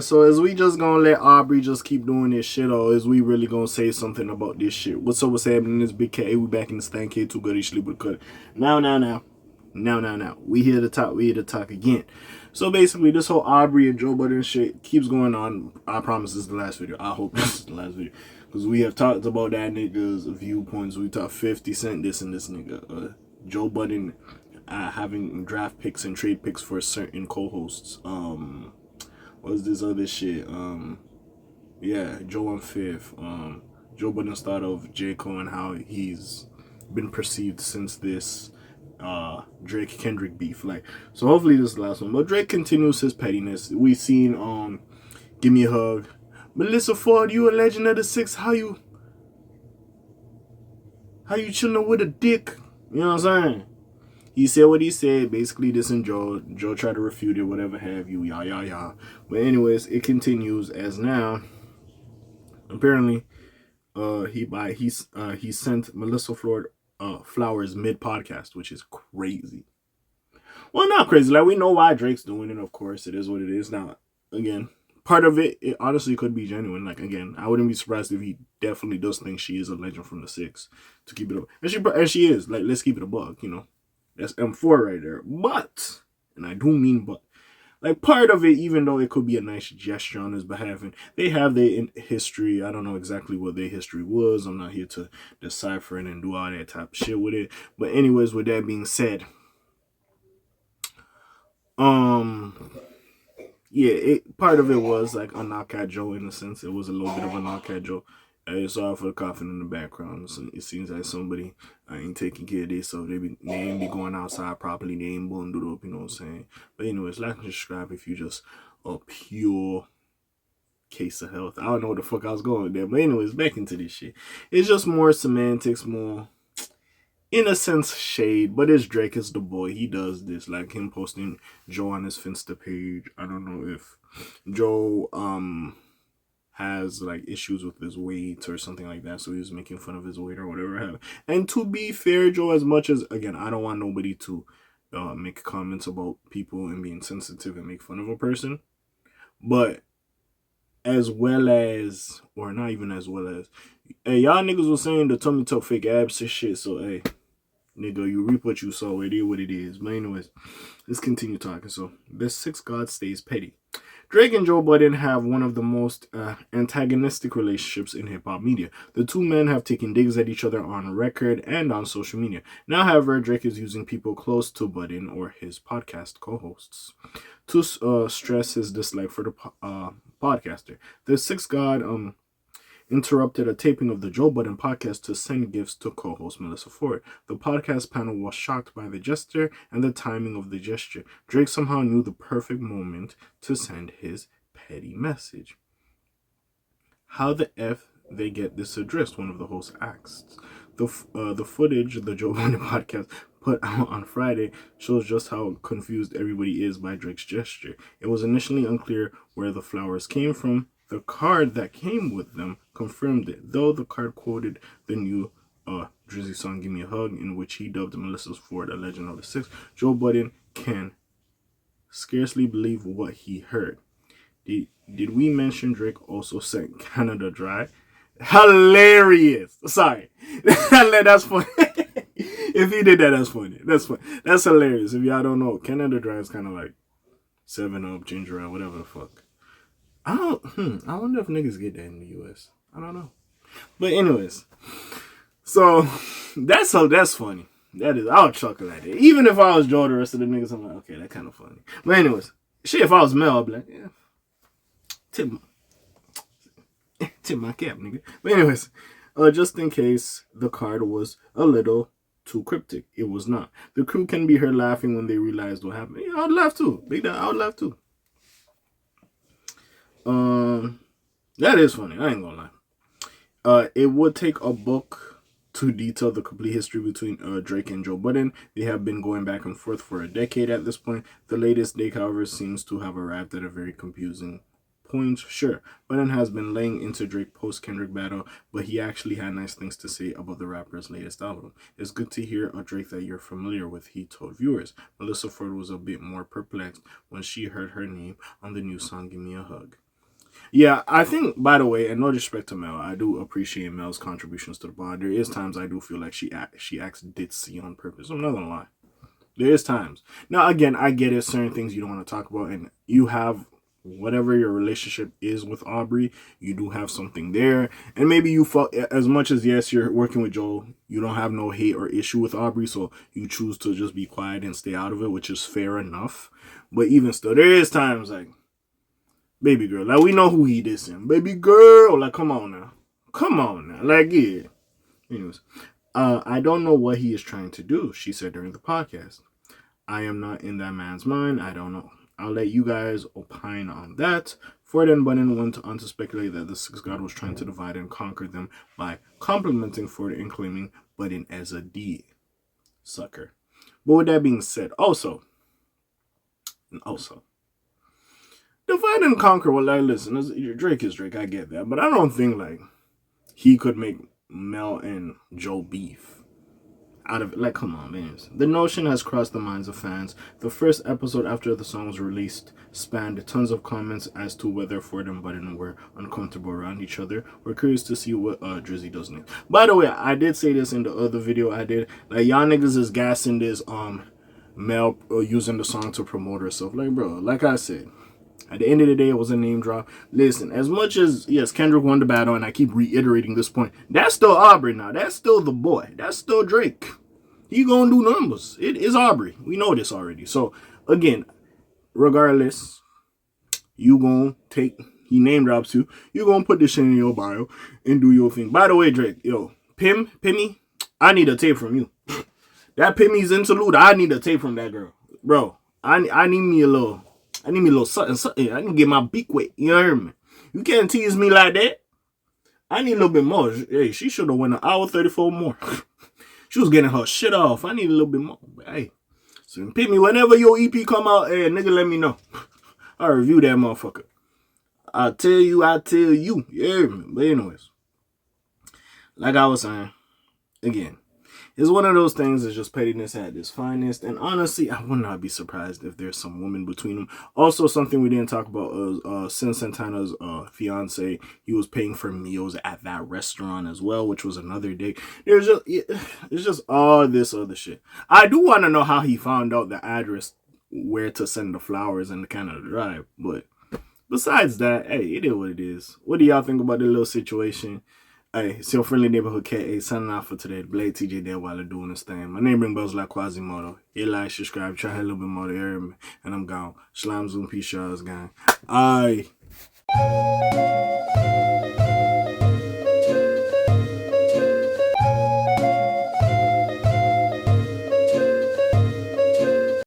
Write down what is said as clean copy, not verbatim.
So is we just gonna let Aubrey just keep doing this shit, or is we really gonna say something about this shit? What's up? What's happening? This Big K. We back in the stand. K too good. Sleep with cut. Now. We here to talk. We here to talk again. So basically, this whole Aubrey and Joe Budden shit keeps going on. I promise this is the last video. I hope this is the last video because we have talked about that nigga's viewpoints. We talked 50 Cent, this and this nigga. Joe Budden having draft picks and trade picks for certain co-hosts. What's this other shit? Yeah, Joe and Fifth. Joe Budden's thought of J. Cole and how he's been perceived since this Drake Kendrick beef. Like, so hopefully this is the last one. But Drake continues his pettiness. We've seen Give Me a Hug. Melyssa Ford, you a legend of the six. How you chilling with a dick? You know what I'm saying? He said what he said, basically this and Joe. Joe tried to refute it, whatever have you, yah. But anyways, it continues as now. Apparently, he sent Melyssa Ford flowers mid podcast, which is crazy. Well, not crazy. Like, we know why Drake's doing it. Of course, it is what it is. Now, again, part of it honestly could be genuine. Like, again, I wouldn't be surprised if he definitely does think she is a legend from the six. To keep it up, and she is. Like, let's keep it a buck, you know. That's M4 right there. But, and I do mean but, like, part of it, even though it could be a nice gesture on his behalf, and they have their history. I don't know exactly what their history was. I'm not here to decipher it and do all that type of shit with it. But anyways, with that being said, yeah, part of it was like a knock at Joe in a sense. It was a little bit of a knock at Joe. Sorry for the coughing in the background. So it seems like somebody ain't taking care of this, so they ain't be going outside properly. They ain't bundled up, you know what I'm saying? But anyways, like and subscribe if you just a pure case of health. I don't know what the fuck I was going with there. But anyways, back into this shit. It's just more semantics, more in a sense shade, but it's Drake, is the boy. He does this, like him posting Joe on his Finsta page. I don't know if Joe has like issues with his weight or something like that, so he was making fun of his weight or whatever. And to be fair, Joe, as much as, again, I don't want nobody to make comments about people and being sensitive and make fun of a person, but as well as, or not even as well as, hey, y'all niggas was saying the tummy tuck fake abs and shit, so hey, nigga, you reap what you sow. It is what it is. But anyways, let's continue talking. So, the six god stays petty. Drake and Joe Budden have one of the most antagonistic relationships in hip-hop media. The two men have taken digs at each other on record and on social media. Now, however, Drake is using people close to Budden or his podcast co-hosts to stress his dislike for the podcaster. The sixth god interrupted a taping of the Joe Budden podcast to send gifts to co-host Melyssa Ford. The podcast panel was shocked by the gesture and the timing of the gesture. Drake somehow knew the perfect moment to send his petty message. How the F they get this addressed? One of the hosts asked. The footage the Joe Budden podcast put out on Friday shows just how confused everybody is by Drake's gesture. It was initially unclear where the flowers came from. The card that came with them confirmed it, though the card quoted the new Drizzy song Give Me a Hug, in which he dubbed Melyssa Ford a legend of the six. Joe Budden can scarcely believe what he heard. Did we mention Drake also sent Canada dry? Hilarious. Sorry. That's funny. If he did that, that's funny. That's funny. That's hilarious. If y'all don't know, Canada dry is kind of like 7-Up, ginger ale, whatever the fuck. I wonder if niggas get that in the US. I don't know. But anyways, so that's funny. That is, I would chuckle at it. Even if I was Joe, the rest of the niggas, I'm like, okay, that kind of funny. But anyways, shit, if I was Mel, I'd be like, yeah, tip my cap, nigga. But anyways, just in case the card was a little too cryptic, it was not. The crew can be heard laughing when they realized what happened. Yeah, I'd laugh too. Big that, I would laugh too. That is funny. I ain't gonna lie. It would take a book to detail the complete history between Drake and Joe Budden. They have been going back and forth for a decade at this point. The latest date, however, seems to have arrived at a very confusing point. Sure, Budden has been laying into Drake post-Kendrick battle, but he actually had nice things to say about the rapper's latest album. It's good to hear a Drake that you're familiar with, he told viewers. Melyssa Ford was a bit more perplexed when she heard her name on the new song Give Me a Hug. Yeah, I think, by the way, and no disrespect to Mel, I do appreciate Mel's contributions to the pod. There is times I do feel like she acts ditzy on purpose. I'm not gonna lie. There is times. Now, again, I get it. Certain things you don't want to talk about, and you have whatever your relationship is with Aubrey, you do have something there, and maybe you felt as much as yes, you're working with Joel, you don't have no hate or issue with Aubrey, so you choose to just be quiet and stay out of it, which is fair enough. But even still, there is times like, baby girl, like we know who he dissing, baby girl, like come on now, like yeah. Anyways, I don't know what he is trying to do, she said during the podcast. I am not in that man's mind. I don't know. I'll let you guys opine on that. Ford and Budden went on to speculate that the Sixth God was trying to divide and conquer them by complimenting Ford and claiming Budden as a D sucker. But with that being said, also, divide and conquer. Well, like, listen, Drake is Drake. I get that, but I don't think like he could make Mel and Joe beef out of it. Like, come on, man. The notion has crossed the minds of fans. The first episode after the song was released spanned tons of comments as to whether Ford and Budden were uncomfortable around each other. We're curious to see what Drizzy does next. By the way, I did say this in the other video I did. Like, y'all niggas is gassing this Mel using the song to promote herself. Like, bro, like I said, at the end of the day, it was a name drop. Listen, as much as, yes, Kendrick won the battle, and I keep reiterating this point, that's still Aubrey now. That's still the boy. That's still Drake. He gonna do numbers. It is Aubrey. We know this already. So, again, regardless, you gonna take, he name drops you, you gonna put this shit in your bio and do your thing. By the way, Drake, yo, Pimmy, I need a tape from you. That Pimmy's interlude, I need a tape from that girl. Bro, I need me a little something. I need to get my beak wet. You hear me? You can't tease me like that. I need a little bit more. Hey, she should have went an hour 34 more. She was getting her shit off. I need a little bit more. But hey, so pick me whenever your EP come out. Hey, nigga, let me know. I'll review that motherfucker. I tell you. Yeah, but anyways, like I was saying, again, it's one of those things that's just pettiness at its finest. And honestly, I would not be surprised if there's some woman between them. Also, something we didn't talk about is Sin Santana's fiance. He was paying for meals at that restaurant as well, which was another day. It's just all this other shit. I do want to know how he found out the address where to send the flowers and the kind of drive. But besides that, hey, it is what it is. What do y'all think about the little situation? Hey, it's your friendly neighborhood K.A. signing out for today. Blade TJ there while they're doing this thing. My name ring bells like Quasimodo. You like, subscribe, try a little bit more to hear me. And I'm gone. Shalom, Zoom, peace, y'all, gang. Aye.